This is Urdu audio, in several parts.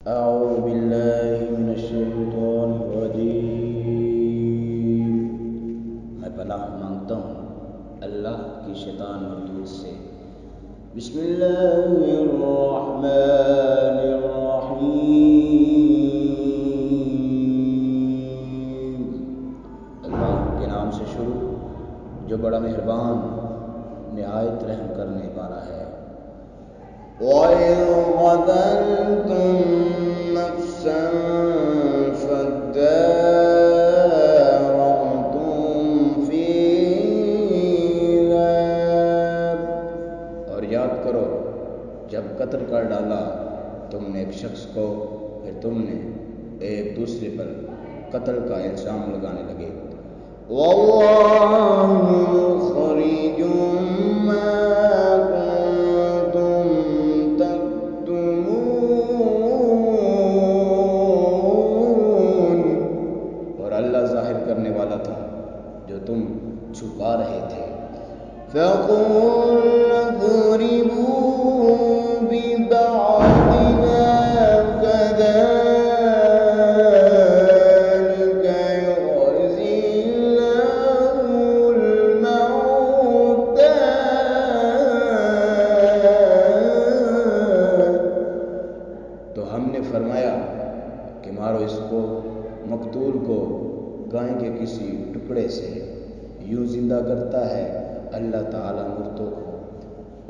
أعوذ بالله من الشیطان الرجیم۔ میں پناہ مانگتا ہوں اللہ کی شیطان مردود سے۔ بسم اللہ الرحمن الرحیم۔ اللہ کے نام سے شروع جو بڑا مہربان نہایت رحم کرنے والا ہے۔ وَإِذْ قَتَلْتُمْ نَفْسًا فَادَّارَأْتُمْ فِيهَا، اور یاد کرو جب قتل کر ڈالا تم نے ایک شخص کو، پھر تم نے ایک دوسرے پر قتل کا الزام لگانے لگے۔ وَاللَّهُ مُخْرِجٌ مَا تم چھپا رہے تھے۔ فَقُلْنَا اضْرِبُوا بِبَعْضِهَا كَذَلِكَ يُحْيِي اللَّهُ الْمَوْتَى، تو ہم نے فرمایا کہ مارو اس کو، مقتول کو گائے کے کسی ٹکڑے سے، یوں زندہ کرتا ہے اللہ تعالیٰ مردوں کو۔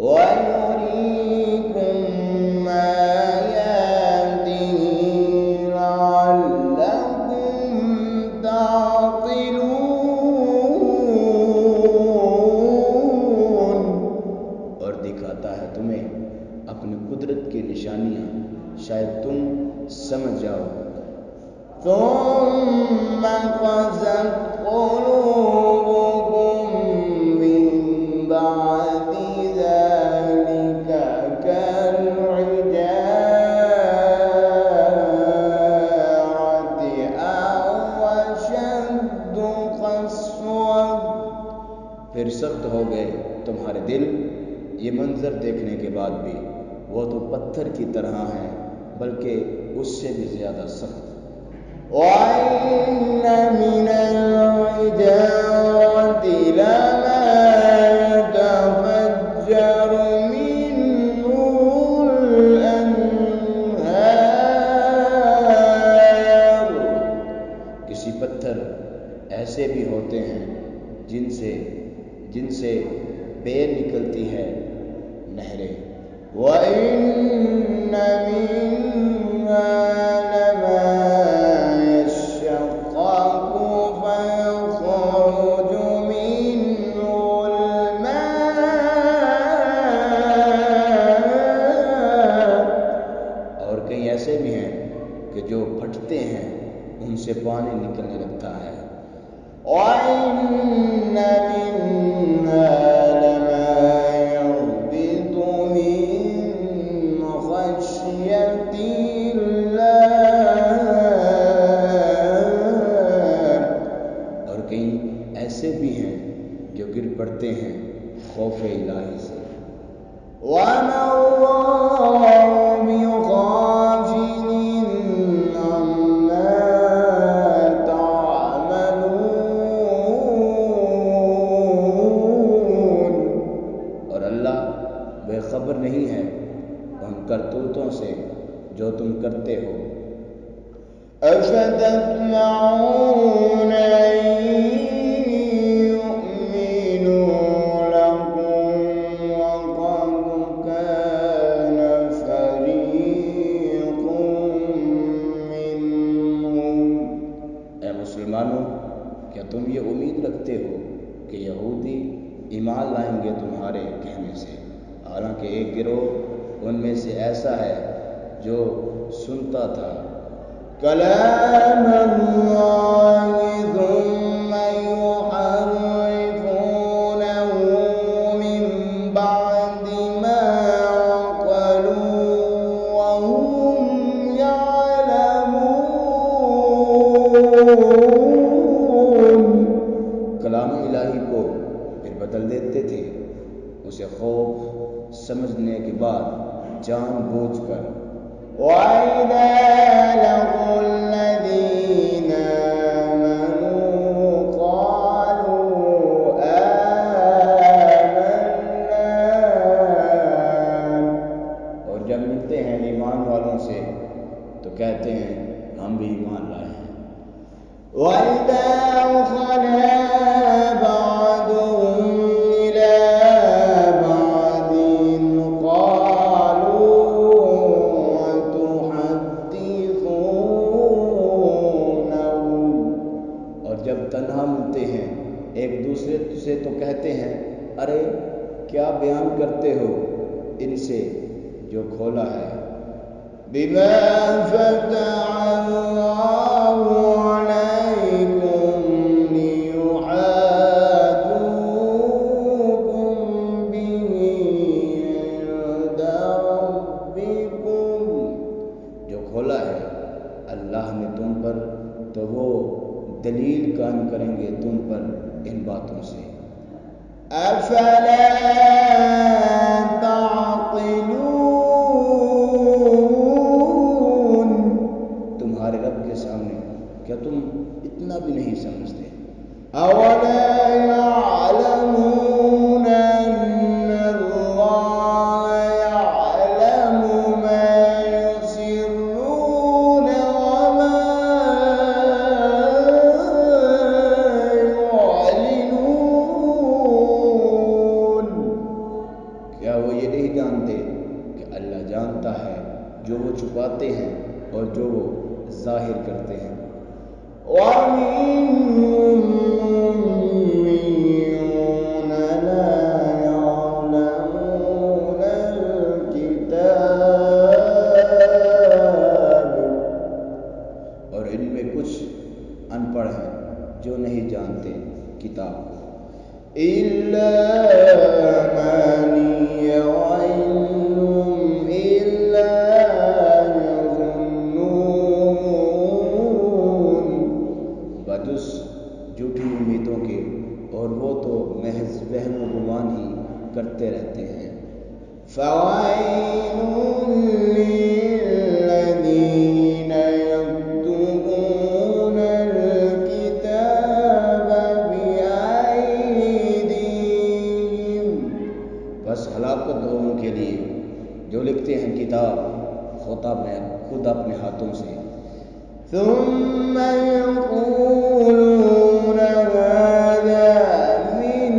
وَيُرِيكُمْ آيَاتِهِ لَعَلَّكُمْ تَعْقِلُونَ، اور دکھاتا ہے تمہیں اپنی قدرت کی نشانیاں، شاید تم سمجھ جاؤ۔ ثُمَّ قَسَتْ قُلُوبُكُمْ مِنْ بَعْدِ ذَلِكَ كَالْحِجَارَةِ أَوْ أَشَدُّ قَسْوَةً، پھر سخت ہو گئے تمہارے دل یہ منظر دیکھنے کے بعد بھی، وہ تو پتھر کی طرح ہیں بلکہ اس سے بھی زیادہ سخت۔ وَإِنَّ مِنَ الْحِجَارَةِ لَمَا يَتَفَجَّرُ مِنْهُ الْأَنْهَارُ، کسی پتھر ایسے بھی ہوتے ہیں جن سے بیر نکلتی ہے نہریں۔ وَإِنَّ مِنْهَا لَمَا يَشَّقَّقُ فَيَخْرُجُ مِنْهُ الْمَاءُ، اور کئی ایسے بھی ہیں کہ جو پھٹتے ہیں ان سے پانی نکلنے لگتا ہے۔ وَإِنَّ مِنْهَا لَمَا يَهْبِطُ مِنْ خَشْيَةِ اللَّهِ، اور کئی ایسے بھی ہیں جو گر پڑتے ہیں خوف الہی سے۔ وَمَا اللَّهُ بِغَافِلٍ عَمَّا تَعْمَلُونَ، اور اللہ بے خبر نہیں ہے ان کرتوتوں سے جو تم کرتے ہو۔ أَفَتَطْمَعُونَ أَن يُؤْمِنُوا لَكُمْ وَقَدْ كَانَ فَرِيقٌ مِّنْهُمْ، اے مسلمانوں کیا تم یہ امید رکھتے ہو کہ یہودی ایمان لائیں گے تمہارے کہنے سے؟ حالانکہ ایک گروہ ان میں سے ایسا ہے جو سنتا تھا کلام اللہ ثم يحرفونه من بعد ما عقلوه وهم يعلمون، کلام الہی کو پھر بدل دیتے تھے اسے خوف سمجھنے کے بعد جان بوجھ کر۔ وَإِذَا کہتے ہیں ہم بھی ایمان لائے ہیں۔ وَإِذَا خَلَا بَعْضُهُمْ إِلَى بَعْضٍ قَالُوا أَتُحَدِّثُونَهُمْ، اور جب تنہا ملتے ہیں ایک دوسرے سے تو کہتے ہیں ارے کیا بیان کرتے ہو ان سے جو کھولا ہے، بِمَا فَتَحَ اللَّهُ عَلَيْكُمْ لِيُحَاجُّوكُمْ بِهِ عِندَ رَبِّكُمْ، جو کھولا ہے اللہ نے تم پر تو وہ دلیل قائم کریں گے تم پر ان باتوں سے۔ أَفَلَا تَعْقِلُونَ، تمہارے رب کے سامنے کیا تم اتنا بھی نہیں سمجھتے؟ أَوَلَا يَعْلَمُونَ أَنَّ اللَّهَ يَعْلَمُ مَا يُسِرُّونَ وَمَا يُعْلِنُونَ، کیا وہ یہ نہیں جانتے کہ اللہ جانتا ہے جو وہ چھپاتے ہیں اور جو وہ ظاہر کرتے ہیں؟ وَمِنْهُمْ أُمِّيُّونَ لَا يَعْلَمُونَ الْكِتَابَ، اور ان میں کچھ ان پڑھ ہیں جو نہیں جانتے کتاب کو، إِلَّا أَمَانِيَّ وَإِنْ إِلَّا يَظُنُّونَ، بجز جھوٹی امیدوں کے، اور وہ تو محض وہم و گمان ہی کرتے رہتے ہیں۔ فَوَيْلٌ لِّلَّذِينَ يَكْتُبُونَ الْكِتَابَ بِأَيْدِيهِمْ، بس ہلاکت ہو ان کے لیے جو لکھتے ہیں کتاب خود اپنے ہاتھوں سے، ثُمَّ يَقُولُونَ هَٰذَا مِنْ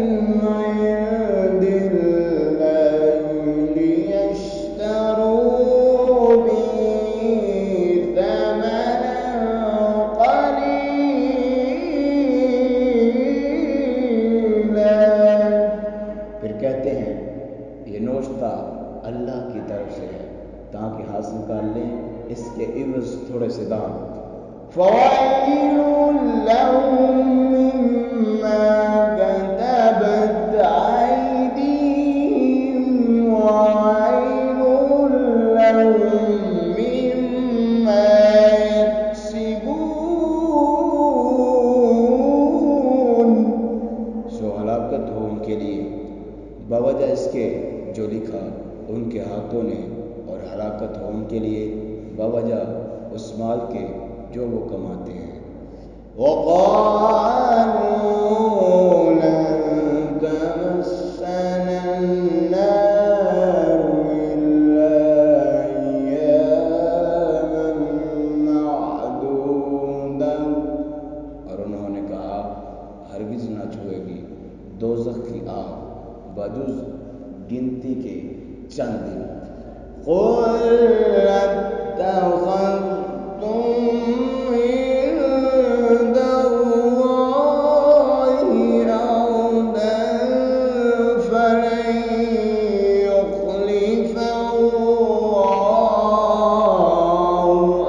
عِندِ اللَّهِ لِيَشْتَرُوا بِهِ ثَمَنًا قَلِيلًا، پھر کہتے ہیں یہ نوشتہ اللہ کی طرف سے ہے تاکہ حاصل کر لیں اس کے عوض تھوڑے سے دام۔ فَوَيْلٌ لَّهُم مِّمَّا كَتَبَتْ أَيْدِيهِمْ وَوَيْلٌ لَّهُم مِّمَّا يَكْسِبُونَ، سو ہلاکت ہو ان کے لیے بوجہ اس کے جو لکھا ان کے ہاتھوں نے، اور ہلاکت ہو ان کے لیے بوجہ اس مال کے جو وہ کماتے ہیں۔ وَقَالُوا لَن تَمَسَّنَا النَّارُ إِلَّا أَيَّامًا مَّعْدُودَةً، اور انہوں نے کہا ہرگز نہ چھوئے گی دوزخ کی آگ بجز گنتی کے چند دن۔ قُلْ اتَّخَذْتُمْ عِندَ اللَّهِ عَهْدًا فَلَن يُخْلِفَ اللَّهُ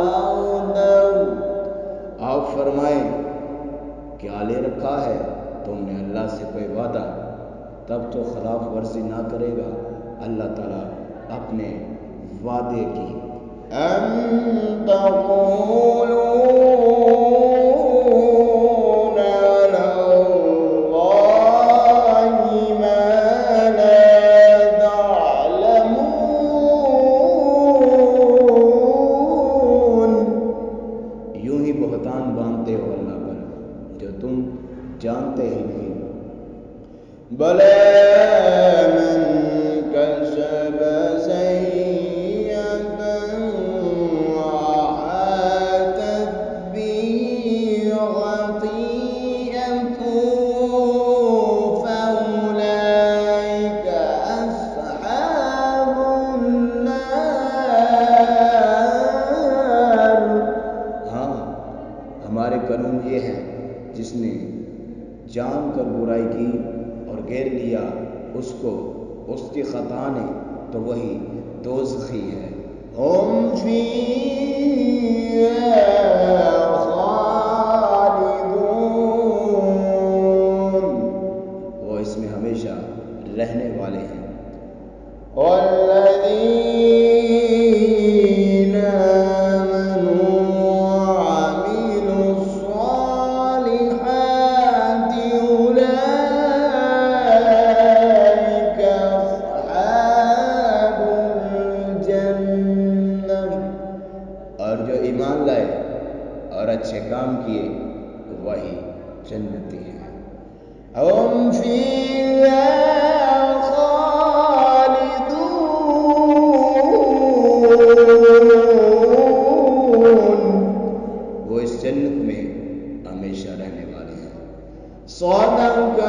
عَهْدَهُ، آپ فرمائیں کیا لے رکھا ہے تم نے اللہ سے کوئی وعدہ، تب تو خلاف ورزی نہ کرے گا اللہ تعالیٰ اپنے وعدے کی۔ أَمْ تَقُولُونَ عَلَى اللَّهِ مَا لَا تَعْلَمُونَ، یوں ہی بہتان باندھتے ہو اللہ پر جو تم جانتے ہی نہیں۔ بَلَىٰ مَن كَسَبَ سَيِّئَةً وَعَمِلَ یہ ہیں جس نے جان کر برائی کی اور گھیر لیا اس کو اس کی خطا نے تو وہی دوزخی ہے۔ هم فيها خالدون، وہ اس میں ہمیشہ رہنے والے ہیں۔ والذين آمنوا وعملوا الصالحات أولئك أصحاب الجنة، اور جو ایمان لائے اور اچھے کام کیے وہی جنتی ہیں۔ هم فيها وہ اس جنت میں ہمیشہ رہنے والے ہیں۔ صدق